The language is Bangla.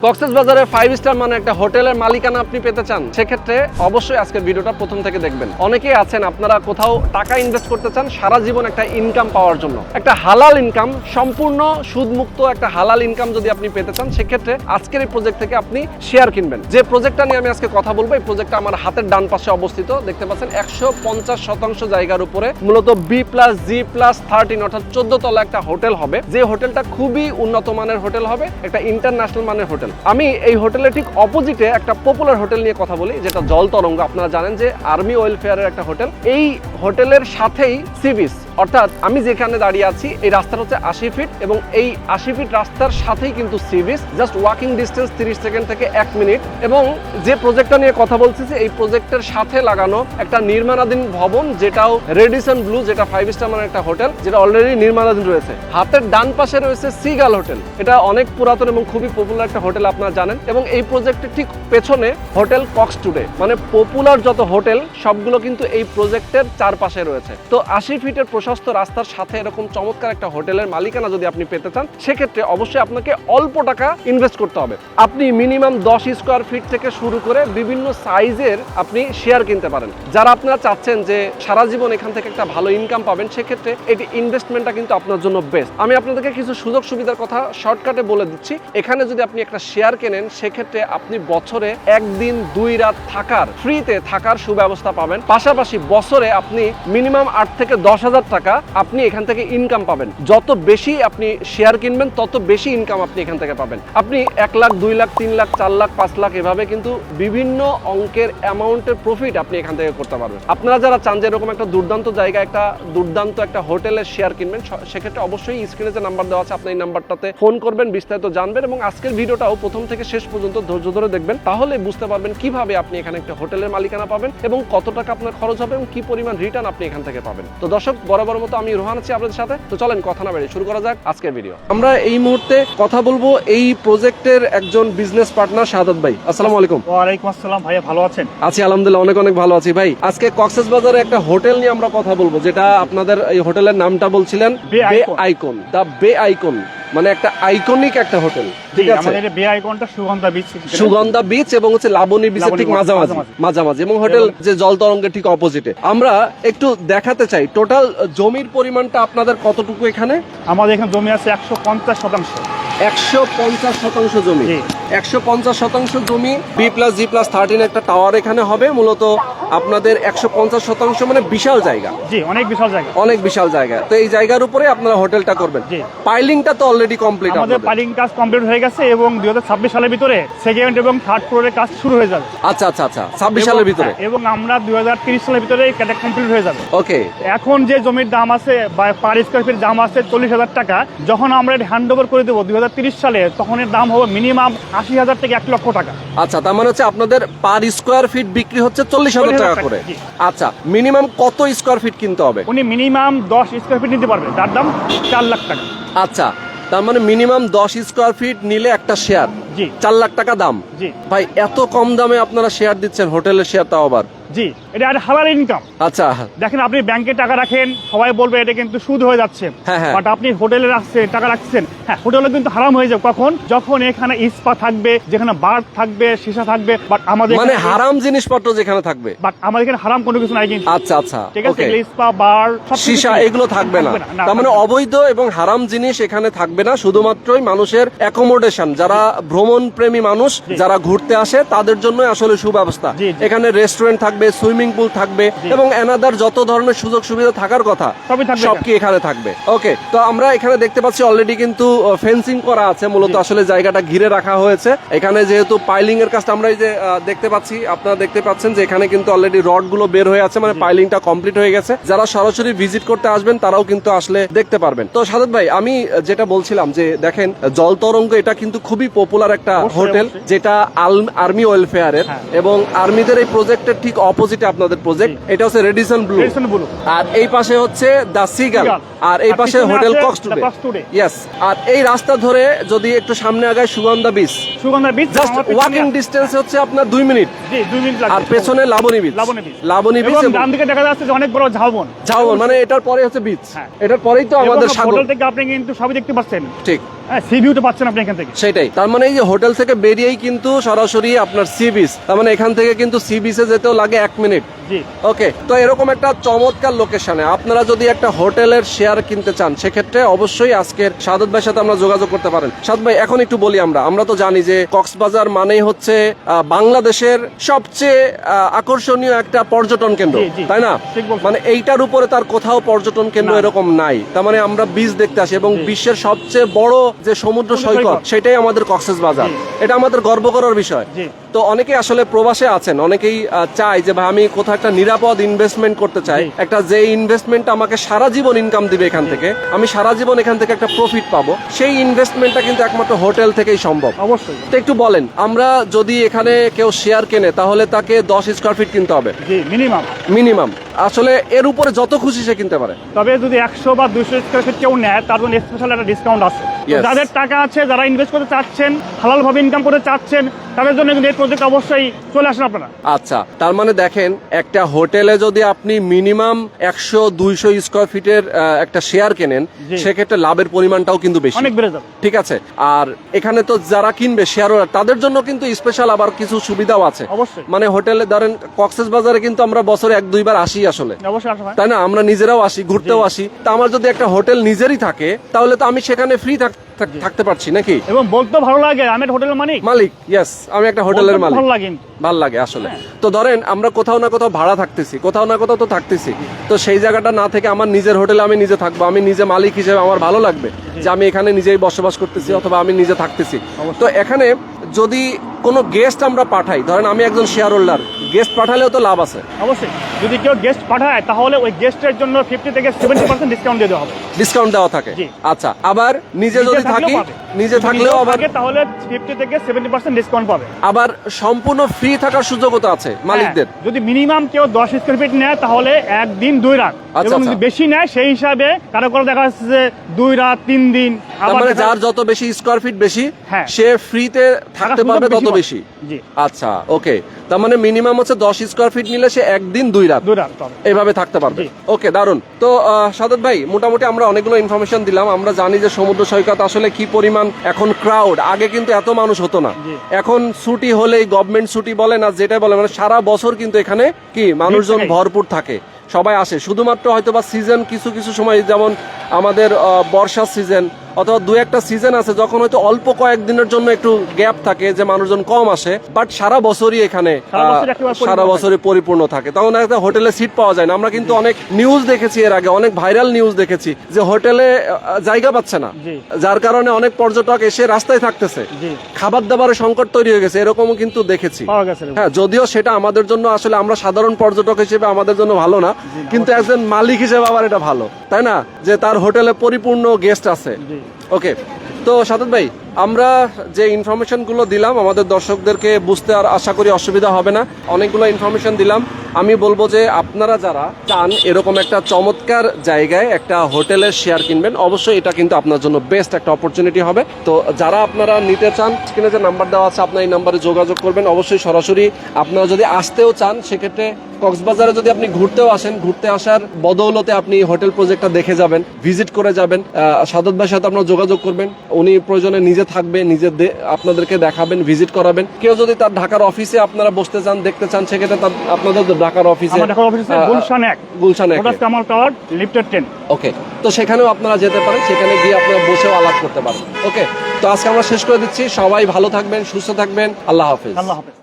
কক্সবাজারে 5 স্টার মানে একটা হোটেলের মালিকানা আপনি পেতে চান, সেক্ষেত্রে অবশ্যই আজকের ভিডিওটা প্রথম থেকে দেখবেন। অনেকেই আছেন আপনারা কোথাও টাকা ইনভেস্ট করতে চান সারা জীবন একটা ইনকাম পাওয়ার জন্য, একটা হালাল ইনকাম, সম্পূর্ণ সুদমুক্ত একটা হালাল ইনকাম যদি আপনি পেতে চান, সেক্ষেত্রে আজকের এই প্রজেক্ট থেকে আপনি শেয়ার কিনবেন। যে প্রজেক্টটা নিয়ে আমি আজকে কথা বলবো, এই প্রজেক্টটা আমার হাতের ডান পাশে অবস্থিত, দেখতে পাচ্ছেন 150% জায়গার উপরে মূলত B+G+13 অর্থাৎ 14 তলা একটা হোটেল হবে। যে হোটেলটা খুবই উন্নত মানের হোটেল হবে, একটা ইন্টারন্যাশনাল মানের হোটেল। আমি এই হোটেলের ঠিক অপোজিটে একটা পপুলার হোটেল নিয়ে কথা বলি, যেটা জল তরঙ্গ। আপনারা জানেন যে আর্মি ওয়েলফেয়ারের একটা হোটেল। এই হোটেলের সাথেই সি বিচ, অর্থাৎ আমি যেখানে দাঁড়িয়ে আছি এই রাস্তাটা হচ্ছে 80 ফিট এবং এই 80 ফিট রাস্তার সাথেই কিন্তু sea beach, just walking distance 30 second থেকে 1 মিনিট। এবং যে প্রজেক্টটা নিয়ে কথা বলছি, এই প্রজেক্টের সাথে লাগানো একটা নির্মাণাধীন ভবন, যেটাও রেডিসন ব্লু, যেটা 5 স্টার মানের একটা হোটেল, যেটা অলরেডি নির্মাণাধীন রয়েছে। হাতের ডান পাশে রয়েছে সিগাল হোটেল, এটা অনেক পুরাতন এবং খুবই পপুলার একটা হোটেল, আপনারা জানেন। এবং এই প্রজেক্টের ঠিক পেছনে হোটেল কক্স টুডে, মানে পপুলার যত হোটেল সবগুলো কিন্তু এই প্রজেক্টের চারপাশে রয়েছে। তো 80 ফিটের প্রশস্ত রাস্তার সাথে এরকম চমৎকার একটা হোটেলের মালিকানা যদি আপনি পেতে চান, সেক্ষেত্রে অবশ্যই আপনাকে অল্প টাকা ইনভেস্ট করতে হবে। আপনি মিনিমাম 10 স্কোয়ার ফিট থেকে শুরু করে বিভিন্ন সাইজের আপনি শেয়ার কিনতে পারেন। যারা আপনারা চাচ্ছেন যে সারা জীবন এখান থেকে একটা ভালো ইনকাম পাবেন, সেক্ষেত্রে এটি ইনভেস্টমেন্টটা কিন্তু আপনার জন্য বেস্ট। আমি আপনাদেরকে কিছু সুযোগ সুবিধার কথা শর্টকাটে বলে দিচ্ছি। এখানে যদি আপনি একটা শেয়ার কেনেন, সেক্ষেত্রে আপনি বছরে 1 দিন 2 রাত থাকার, ফ্রিতে থাকার সুব্যবস্থা পাবেন। পাশাপাশি বছরে আপনি মিনিমাম 8 থেকে 10,000 টাকা আপনি এখান থেকে ইনকাম পাবেন। যত বেশি আপনি শেয়ার কিনবেন, তত বেশি ইনকাম আপনি এখান থেকে পাবেন। আপনি 1 লাখ, 2 লাখ, 3 লাখ, 4 লাখ, 5 লাখ এভাবে কিন্তু বিভিন্ন অঙ্কের অ্যামাউন্টের প্রফিট আপনি এখান থেকে করতে পারবেন। আপনারা যারা চান যে এরকম একটা দুর্দান্ত জায়গা, একটা দুর্দান্ত একটা হোটেলের শেয়ার কিনবেন, সেক্ষেত্রে অবশ্যই স্ক্রিনে যে নাম্বার দেওয়া আছে, আপনি এই নাম্বারটাতে ফোন করবেন, বিস্তারিত জানবেন এবং আজকের ভিডিওটাও প্রথম থেকে শেষ পর্যন্ত ধৈর্য ধরে দেখবেন। তাহলে বুঝতে পারবেন কিভাবে আপনি এখানে একটা হোটেলের মালিকানা পাবেন এবং কত টাকা আপনার খরচ হবে এবং কি পরিমাণ রিটার্ন আপনি এখান থেকে পাবেন। তো দর্শক, বরাবর মতো আমি রোহান আছি আপনাদের সাথে। তো চলেন কথা না বেরিয়ে শুরু করা যাক আজকের ভিডিও। আমরা এই মুহূর্তে কথা বলবো এই প্রজেক্টের একজন বিজনেস পার্টনার শাহাদাত ভাই। আসসালামু আলাইকুম। ওয়ালাইকুম আসসালাম ভাইয়া, ভালো আছেন? আছি আলহামদুলিল্লাহ, অনেক অনেক ভালো আছি ভাই। আজকে কক্সবাজারে একটা হোটেল নিয়ে আমরা কথা বলবো, যেটা আপনাদের এই হোটেলের নামটা বলছিলেন বে আইকন, দা বে আইকন, মানে একটা আইকনিক একটা হোটেল। ঠিক আছে, আমাদের বে আইকনটা সুগন্ধা বিচ, সুগন্ধা বিচ এবং হচ্ছে লাবণী বিচের ঠিক মাঝামাঝি এবং হোটেল যে জল তরঙ্গের ঠিক অপোজিটে। আমরা একটু দেখাতে চাই টোটাল জমির পরিমাণটা আপনাদের কতটুকু এখানে? আমাদের এখানে জমি আছে 150%। 150% জমি, 150% জমি। B+G+13 একটা টাওয়ার এখানে হবে। মূলত আপনাদের 150% মানে বিশাল জায়গা। জি, অনেক বিশাল জায়গা, অনেক বিশাল জায়গা। তো এই জায়গার উপরে আপনারা হোটেলটা করবেন। পাইলিংটা তো অলরেডি কমপ্লিট, আমাদের পাইলিং কাজ কমপ্লিট হয়ে গেছে এবং 2026 সালের ভিতরে সেকেন্ড এবং থার্ড ফ্লোরের কাজ শুরু হয়ে যাবে। আচ্ছা আচ্ছা আচ্ছা, 26 সালের ভিতরে, এবং আমরা 2030 সালের ভিতরে এটা কমপ্লিট হয়ে যাবে। ওকে। এখন যে জমির দাম আছে বা পার স্কয়ার ফিট দাম আছে 40,000 টাকা, যখন আমরা এটা হ্যান্ড ওভার করে দেবো 2030 সালে, তখন এর দাম হবে মিনিমাম 80,000 থেকে 1 লক্ষ টাকা। আচ্ছা, তার মানে হচ্ছে আপনাদের পার স্কোয়ার ফিট বিক্রি হচ্ছে 40,000 টাকা করে। আচ্ছা, মিনিমাম কত স্কোয়ার ফিট কিনতে হবে? উনি মিনিমাম 10 স্কয়ার ফিট নিতে পারবে, তার দাম 4 লাখ টাকা। আচ্ছা, তার মানে মিনিমাম 10 স্কোয়ার ফিট নিলে একটা শেয়ার 4 লাখ টাকা দাম। জি ভাই, এত কম দামে আপনারা শেয়ার দিচ্ছেন, হোটেলের শেয়ার তাও আবার। জি, এটা একটা হালাল ইনকাম। আচ্ছা, দেখেন আপনি ব্যাংকে টাকা রাখেন, সবাই বলবে এটা কিন্তু সুদ হয়ে যাচ্ছে, বাট আপনি হোটেলে রাখছেন, টাকা রাখছেন, হ্যাঁ হোটেলে কিন্তু হারাম হয়ে যাবে কখন? যখন এখানে ইস্পা থাকবে, যেখানে বার থাকবে, সীসা থাকবে, বাট আমাদের মানে হারাম জিনিসপত্র যেখানে থাকবে, বাট আমাদের এখানে হারাম কোনো কিছু নাই কিন্তু। আচ্ছা আচ্ছা, ঠিক আছে, ইস্পা, বার, সীসা এগুলো থাকবে না। তার মানে অবৈধ এবং হারাম জিনিস এখানে থাকবে না, শুধুমাত্রই মানুষের অ্যাকোমোডেশন, যারা ভ্রমণ প্রেমী মানুষ, যারা ঘুরতে আসে তাদের জন্য আসলে সুব্যবস্থা। এখানে রেস্টুরেন্ট থাকবে, সুইমিং পুল থাকবে এবং এনাদার যত ধরনের সুযোগ সুবিধা থাকার কথা সব কি এখানে থাকবে। ওকে, তো আমরা এখানে দেখতে পাচ্ছি অলরেডি কিন্তু ফেন্সিং করা আছে, মূলত আসলে জায়গাটা ঘিরে রাখা হয়েছে। এখানে যেহেতু পাইলিং এর কাজটা আমরা এই যে দেখতে পাচ্ছি, আপনারা দেখতে পাচ্ছেন যে এখানে কিন্তু অলরেডি রড গুলো বের হয়ে আছে, মানে পাইলিংটা কমপ্লিট হয়ে গেছে। যারা সরাসরি ভিজিট করতে আসবেন তারাও কিন্তু আসলে দেখতে পারবেন। তো সাদাত ভাই, আমি যেটা বলছিলাম যে দেখেন জল তরঙ্গ এটা কিন্তু খুবই পপুলার একটা হোটেল, যেটা আর্মি ওয়েলফেয়ারের, এবং আর্মিদের এই প্রজেক্টের ঠিক অপোজিটে আপনাদের প্রজেক্ট। এটা হচ্ছে রেডিসন ব্লু, আর এই পাশে হচ্ছে দা সিগাল, আর এই পাশে হোটেল কক্স টুডে। ইয়েস, আর এই রাস্তা ধরে যদি একটু সামনে আগায় Sugandha beach, just walking distance হচ্ছে আপনার 2 মিনিট। জি, 2 মিনিট লাগবে। আর পেছনে লাবণী বিচ, এবং ডান দিকে দেখা যাচ্ছে যে অনেক বড় ঝাউবন, মানে এটার পরে হচ্ছে বিচ, এটার পরেই তো আমাদের সাগর। হোটেল থেকে আপনি কিন্তু সবই দেখতে পাচ্ছেন। ঠিক, হ্যাঁ, সি ভিউটা পাচ্ছেন আপনি এখান থেকে। সেটাই, তার মানে এই যে হোটেল থেকে বেরিয়েই কিন্তু সরাসরি আপনার সি বিচ, তার মানে এখান থেকে কিন্তু সি বিচে যেতেও লাগে 1 মিনিট। জি। ওকে, তো এরকম একটা চমৎকার লোকেশনে আপনারা যদি একটা হোটেলের শেয়ার কিনতে চান, সেক্ষেত্রে অবশ্যই আজকের সাদত ভাইয়ের সাথে আমরা যোগাযোগ করতে পারেন। সাদত ভাই, এখন একটু বলি, আমরা তো জানি যে কক্সবাজার মানেই হচ্ছে বাংলাদেশের সবচেয়ে আকর্ষণীয় একটা পর্যটন কেন্দ্র, জি, জি, তাই না? ঠিক বলছেন। মানে এইটার উপরে তার কোথাও পর্যটন কেন্দ্র না। এরকম নাই। তার মানে আমরা বিচ দেখতে আসি এবং জি। বিশ্বের সবচেয়ে বড় যে সমুদ্র সৈকত, সেটাই আমাদের কক্সবাজার। জি। এটা আমাদের গর্ব করার বিষয়। জি। তো অনেকেই আসলে প্রবাসে আছেন, অনেকেই চায় যে ভাই আমি কোথাও একটা নিরাপদ ইনভেস্টমেন্ট করতে চাই, জি। একটা যে ইনভেস্টমেন্ট আমাকে সারা জীবন ইনকাম দিবে, এখান থেকে আমি সারা জীবন এখান থেকে একটা প্রফিট পাবো, সেই ইনভেস্টমেন্টটা কিন্তু একমাত্র হোটেল থেকেই সম্ভব। অবশ্যই। তো একটু বলেন, আমরা যদি এখানে কেউ শেয়ার কেনে তাহলে তাকে 10 স্কয়ার ফিট কিনতে হবে জি, মিনিমাম। মিনিমাম। আসলে এর উপরে যত খুশি সে কিনতে পারে। তবে যদি 100 বা 200 স্কয়ার ফিট কেউ নেয়, তার জন্য স্পেশাল একটা ডিসকাউন্ট আছে। তো Yes. যাদের টাকা আছে, যারা ইনভেস্ট করতে চাচ্ছেন, হালাল ভাবে ইনকাম করতে চাচ্ছেন, তাদের জন্য কিন্তু এই প্রজেক্ট অবশ্যই চলে আসেন আপনারা। আচ্ছা, তার মানে দেখেন, একটা হোটেলে যদি আপনি মিনিমাম 100-200 স্কয়ার ফিটের একটা শেয়ার কেনেন, জি। সেক্ষেত্রে লাভের পরিমাণটাও কিন্তু বেশি, অনেক বেড়ে যাবে। ঠিক আছে। আর এখানে তো যারা কিনবে শেয়ার হোল্ডার, তাদের জন্য কিন্তু স্পেশাল আবার কিছু সুবিধাও আছে। অবশ্যই। মানে হোটেলে ধরেন কক্সবাজারে কিন্তু আমরা বছরে 1-2 বার আসি আসলে, অবশ্যই আসা হয়। তাই না? আমরা নিজেরাও আসি, ঘুরতেও জি। আসি। তা আমার যদি একটা হোটেল নিজেরই থাকে, তাহলে তো আমি সেখানে ফ্রি থাকতে পারছি নাকি? এবং বলতে ভালো লাগে আমি একটা হোটেলের মালিক। মালিক, ইয়েস, আমি একটা হোটেলের বলতে মালিক। ভালো লাগে কিন্তু। ভাল লাগে আসলে। তো ধরেন আমরা কোথাও না কোথাও ভাড়া থাকতেছি, কোথাও না কোথাও তো থাকতেছি, তো সেই জায়গাটা না থেকে আমার নিজের হোটেলে আমি নিজে থাকবো, আমি নিজে মালিক হিসেবে আমার ভালো লাগবে যে আমি এখানে নিজেই বসবাস করতেছি অথবা আমি নিজে থাকতেছি। তো এখানে যদি কোনো গেস্ট আমরা পাঠাই, ধরেন আমি একজন শেয়ার হোল্ডার, গেস্ট পাঠালেও তো লাভ আছে। অবশ্যই, যদি কেউ গেস্ট পাঠায় তাহলে ওই গেস্টের জন্য 50 থেকে 70% ডিসকাউন্ট দিয়ে দেওয়া হবে। ডিসকাউন্ট দেওয়া থাকে। জি। আচ্ছা, আবার নিজে যদি থাকি, নিজে থাকলেও আবার তাহলে 50 থেকে 70% ডিসকাউন্ট পাবে। আবার সম্পূর্ণ ফ্রি থাকার সুযোগও তো আছে মালিকদের। হ্যাঁ, যদি মিনিমাম কেউ 10 স্কয়ার ফিট নেয় তাহলে 1 দিন 2 রাত, আচ্ছা, এবং যদি আচ্ছা। বেশি নেয় সেই হিসাবে কারো কারো দেখা যাচ্ছে যে 2 রাত 3 দিন। তার মানে যার যত বেশি স্কয়ার ফিট বেশি, হ্যাঁ। সে ফ্রিতে থাকতে পারবে তত বেশি। জি। আচ্ছা, ওকে। তার মানে মিনিমাম হচ্ছে 10 স্কয়ার ফিট নিলে সে 1 দিন 2 রাত 2 রাত পাবে। এইভাবে থাকতে পারবে। জি। ওকে, দারুন। তো সাদত ভাই, মোটামুটি আমরা অনেকগুলো ইনফরমেশন দিলাম। আমরা জানি যে সমুদ্র সৈকত আসলে কি পরিমাণ এখন ক্রাউড, আগে কিন্তু এত মানুষ হতো না। জি। এখন ছুটি হলেই, গভর্নমেন্ট ছুটি বলে না যেটা বলে, মানে সারা বছর কিন্তু এখানে কি মানুষজন থাকেই। ভরপুর থাকে, সবাই আসে। শুধুমাত্র হয়তো বা সিজন কিছু কিছু সময়, যেমন আমাদের বর্ষার সিজন অথবা 2-1টা সিজন আছে যখন হয়তো অল্প কয়েকদিনের জন্য একটু গ্যাপ থাকে, যে মানুষজন কম আসে, বাট সারা বছরই এখানে সারা বছরই পরিপূর্ণ থাকে। তখন একটা হোটেলে সিট পাওয়া যায় না। আমরা কিন্তু অনেক নিউজ দেখেছি এর আগে, অনেক ভাইরাল নিউজ দেখেছি যে হোটেলে জায়গা পাচ্ছে না, জি। যার কারণে অনেক পর্যটক এসে রাস্তায় থাকতেছে, জি। খাবার দাবারের সংকট তৈরি হয়ে গেছে, এরকমও কিন্তু দেখেছি। পাওয়া গেছে। হ্যাঁ, যদিও সেটা আমাদের জন্য আসলে, আমরা সাধারণ পর্যটক হিসেবে আমাদের জন্য ভালো না, কিন্তু একজন মালিক হিসেবে আবার এটা ভালো, তাই না? যে তার হোটেলে পরিপূর্ণ গেস্ট আছে। জি। ওকে, তো সাদত ভাই, আমরা যে ইনফরমেশন গুলো দিলাম আমাদের দর্শকদেরকে বুঝতে আর আশা করি অসুবিধা হবে না। অনেকগুলো ইনফরমেশন দিলাম। আমি বলবো যে আপনারা যারা চান এরকম একটা চমৎকার জায়গায় একটা হোটেলের শেয়ার কিনবেন, অবশ্যই এটা কিন্তু আপনার জন্য বেস্ট একটা অপরচুনিটি হবে। তো যারা আপনারা নিতে চান, স্ক্রিনে যে নাম্বার দেওয়া আছে আপনার এই নাম্বারে যোগাযোগ করবেন। অবশ্যই সরাসরি আপনারা যদি আসতেও চান, সেক্ষেত্রে কক্সবাজারে যদি আপনি ঘুরতেও আসেন, ঘুরতে আসার বদৌলতে আপনি হোটেল প্রজেক্টটা দেখে যাবেন, ভিজিট করে যাবেন। সাদত ভাইয়ের সাথে আপনারা যোগাযোগ করবেন, উনি প্রয়োজনে নিজে থাকবে, নিজে আপনাদেরকে দেখাবেন, ভিজিট করাবেন। কেউ যদি তার ঢাকার অফিসে আপনারা বসতে চান, দেখতে চান, সেক্ষেত্রে আপনাদের ঢাকার অফিসে, গুলশান 1, গুলশান 1 কামাল টাওয়ার, লিফটেড 10। ওকে, তো সেখানেও আপনারা যেতে পারেন, সেখানে গিয়ে আপনারা বসেও আলাপ করতে পারেন। ওকে, তো আজকে আমরা শেষ করে দিচ্ছি। সবাই ভালো থাকবেন, সুস্থ থাকবেন। আল্লাহ হাফেজ। আল্লাহ হাফেজ।